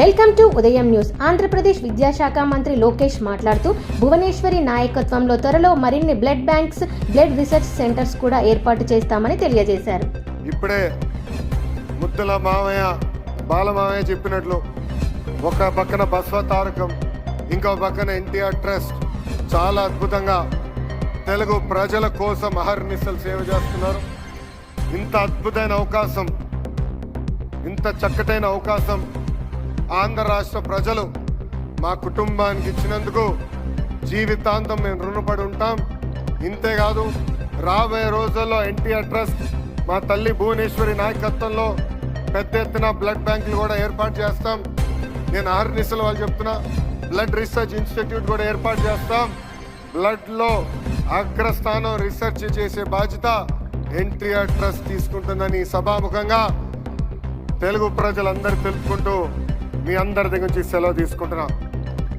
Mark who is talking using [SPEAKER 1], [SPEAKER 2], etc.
[SPEAKER 1] Welcome to ఉదయం news. Andhra Pradesh విద్యాశాఖ మంత్రి లోకేష్ మాట్లాడుతూ భువనేశ్వరి నాయకత్వంలో త్వరలో మరిన్ని blood banks, blood research centres కూడా ఏర్పాటు చేస్తామని తెలియజేశారు.
[SPEAKER 2] ఇప్పుడే ముద్దుల మామయ్య బాలమామయ్య చెప్పినట్లు ఒక పక్కన బస్వ తారకం, ఇంకో పక్కన ఎన్టీఆర్ ట్రస్ట్ చాలా అద్భుతంగా తెలుగు ప్రజల కోసం అహర్నిశలు సేవ చేస్తున్నారు. ఇంత అద్భుతమైన అవకాశం, ఇంత చక్కటైన అవకాశం ఆంధ్ర రాష్ట్ర ప్రజలు మా కుటుంబానికి ఇచ్చినందుకు జీవితాంతం మేము రుణపడి ఉంటాం. ఇంతేకాదు, రాబోయే రోజుల్లో ఎన్టీఆర్ ట్రస్ట్ మా తల్లి భువనేశ్వరి నాయకత్వంలో పెద్ద ఎత్తున బ్లడ్ బ్యాంకులు కూడా ఏర్పాటు చేస్తాం. నేను అహర్నిశలు వాళ్ళు చెప్తున్నా, బ్లడ్ రీసెర్చ్ ఇన్స్టిట్యూట్ కూడా ఏర్పాటు చేస్తాం. బ్లడ్లో అగ్రస్థానం రీసెర్చ్ చేసే బాధ్యత ఎన్టీఆర్ ట్రస్ట్ తీసుకుంటుందని సభాముఖంగా తెలుగు ప్రజలందరూ తెలుపుకుంటూ మీ అందరి దగ్గర నుంచి సెలవు తీసుకుంటున్నాం.